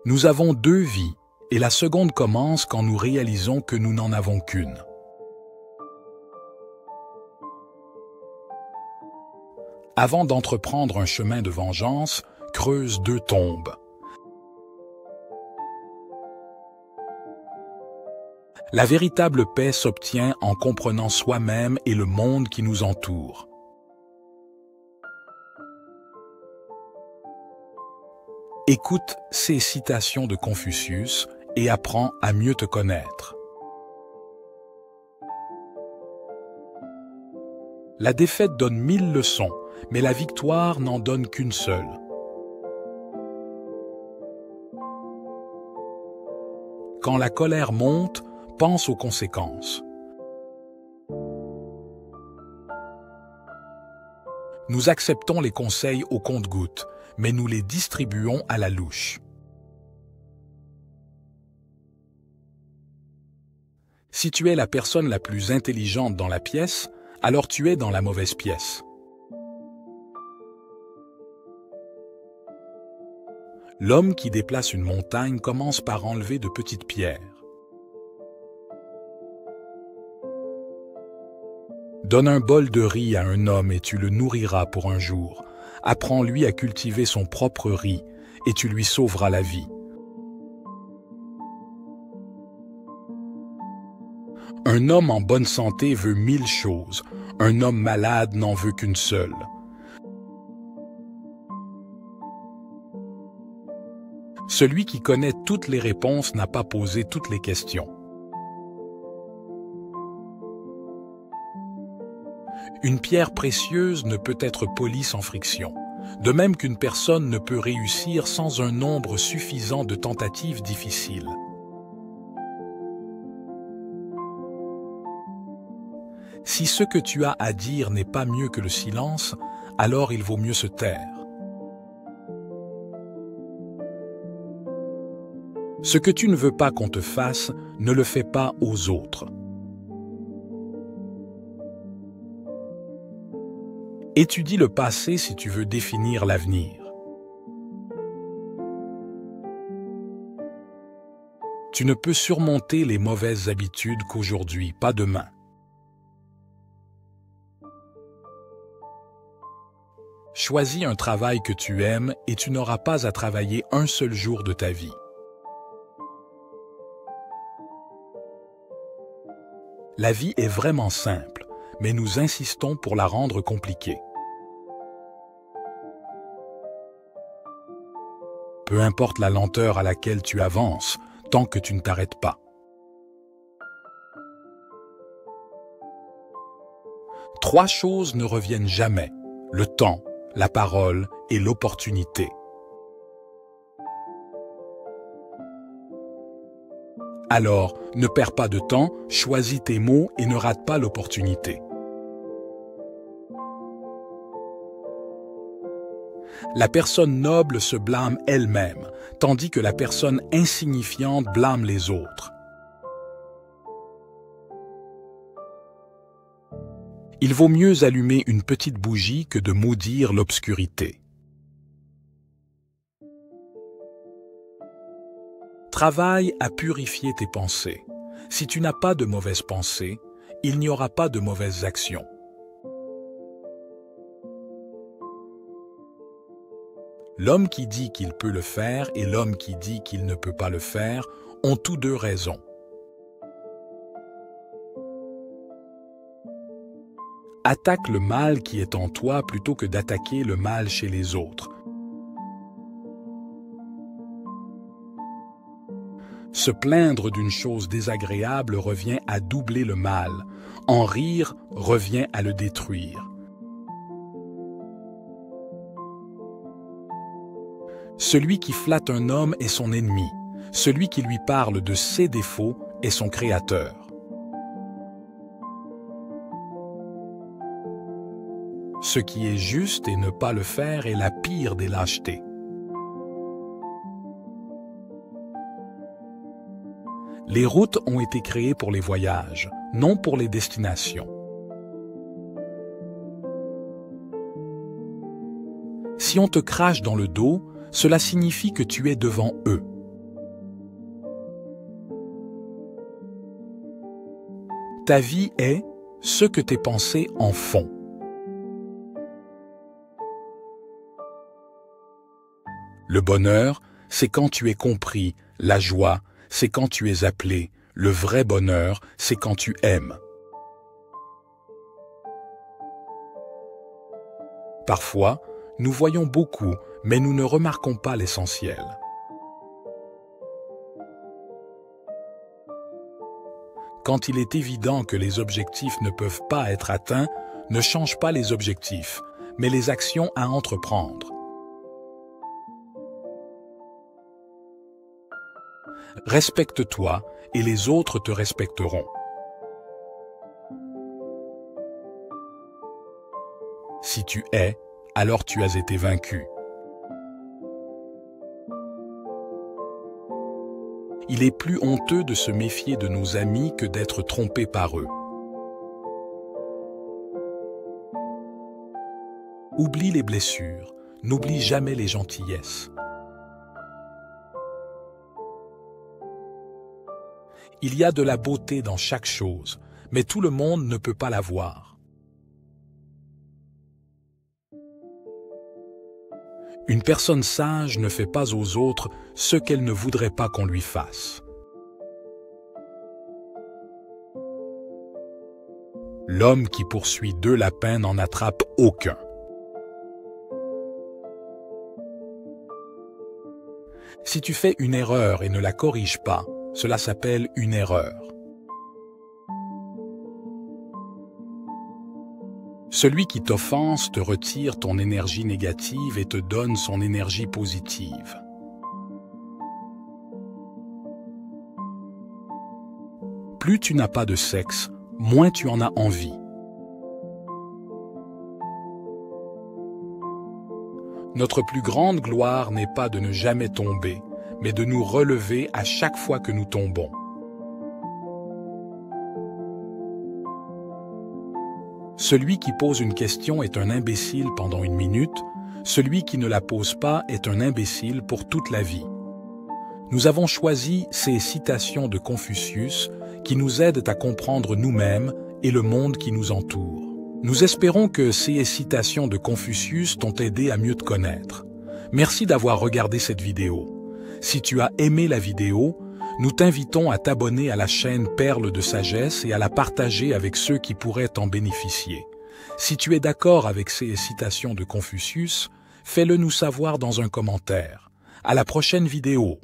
Nous avons deux vies, et la seconde commence quand nous réalisons que nous n'en avons qu'une. Avant d'entreprendre un chemin de vengeance, creuse deux tombes. La véritable paix s'obtient en comprenant soi-même et le monde qui nous entoure. Écoute ces citations de Confucius et apprends à mieux te connaître. La défaite donne 1000 leçons, mais la victoire n'en donne qu'une seule. Quand la colère monte, pense aux conséquences. Nous acceptons les conseils au compte-gouttes, mais nous les distribuons à la louche. Si tu es la personne la plus intelligente dans la pièce, alors tu es dans la mauvaise pièce. L'homme qui déplace une montagne commence par enlever de petites pierres. Donne un bol de riz à un homme et tu le nourriras pour un jour. Apprends-lui à cultiver son propre riz et tu lui sauveras la vie. Un homme en bonne santé veut 1000 choses. Un homme malade n'en veut qu'une seule. Celui qui connaît toutes les réponses n'a pas posé toutes les questions. Une pierre précieuse ne peut être polie sans friction, de même qu'une personne ne peut réussir sans un nombre suffisant de tentatives difficiles. Si ce que tu as à dire n'est pas mieux que le silence, alors il vaut mieux se taire. Ce que tu ne veux pas qu'on te fasse, ne le fais pas aux autres. Étudie le passé si tu veux définir l'avenir. Tu ne peux surmonter les mauvaises habitudes qu'aujourd'hui, pas demain. Choisis un travail que tu aimes et tu n'auras pas à travailler un seul jour de ta vie. La vie est vraiment simple, mais nous insistons pour la rendre compliquée. Peu importe la lenteur à laquelle tu avances, tant que tu ne t'arrêtes pas. Trois choses ne reviennent jamais: le temps, la parole et l'opportunité. Alors, ne perds pas de temps, choisis tes mots et ne rate pas l'opportunité. La personne noble se blâme elle-même, tandis que la personne insignifiante blâme les autres. Il vaut mieux allumer une petite bougie que de maudire l'obscurité. Travaille à purifier tes pensées. Si tu n'as pas de mauvaises pensées, il n'y aura pas de mauvaises actions. L'homme qui dit qu'il peut le faire et l'homme qui dit qu'il ne peut pas le faire ont tous deux raison. Attaque le mal qui est en toi plutôt que d'attaquer le mal chez les autres. Se plaindre d'une chose désagréable revient à doubler le mal. En rire revient à le détruire. Celui qui flatte un homme est son ennemi. Celui qui lui parle de ses défauts est son créateur. Ce qui est juste et ne pas le faire est la pire des lâchetés. Les routes ont été créées pour les voyages, non pour les destinations. Si on te crache dans le dos, cela signifie que tu es devant eux. Ta vie est ce que tes pensées en font. Le bonheur, c'est quand tu es compris. La joie, c'est quand tu es appelé. Le vrai bonheur, c'est quand tu aimes. Parfois, nous voyons beaucoup, mais nous ne remarquons pas l'essentiel. Quand il est évident que les objectifs ne peuvent pas être atteints, ne change pas les objectifs, mais les actions à entreprendre. Respecte-toi et les autres te respecteront. Si tu es, alors tu as été vaincu. Il est plus honteux de se méfier de nos amis que d'être trompé par eux. Oublie les blessures, n'oublie jamais les gentillesses. Il y a de la beauté dans chaque chose, mais tout le monde ne peut pas la voir. Une personne sage ne fait pas aux autres ce qu'elle ne voudrait pas qu'on lui fasse. L'homme qui poursuit 2 lapins n'en attrape aucun. Si tu fais une erreur et ne la corriges pas, cela s'appelle une erreur. Celui qui t'offense te retire ton énergie négative et te donne son énergie positive. Plus tu n'as pas de sexe, moins tu en as envie. Notre plus grande gloire n'est pas de ne jamais tomber, mais de nous relever à chaque fois que nous tombons. Celui qui pose une question est un imbécile pendant 1 minute, celui qui ne la pose pas est un imbécile pour toute la vie. Nous avons choisi ces citations de Confucius qui nous aident à comprendre nous-mêmes et le monde qui nous entoure. Nous espérons que ces citations de Confucius t'ont aidé à mieux te connaître. Merci d'avoir regardé cette vidéo. Si tu as aimé la vidéo, nous t'invitons à t'abonner à la chaîne Perles de Sagesse et à la partager avec ceux qui pourraient en bénéficier. Si tu es d'accord avec ces citations de Confucius, fais-le nous savoir dans un commentaire. À la prochaine vidéo.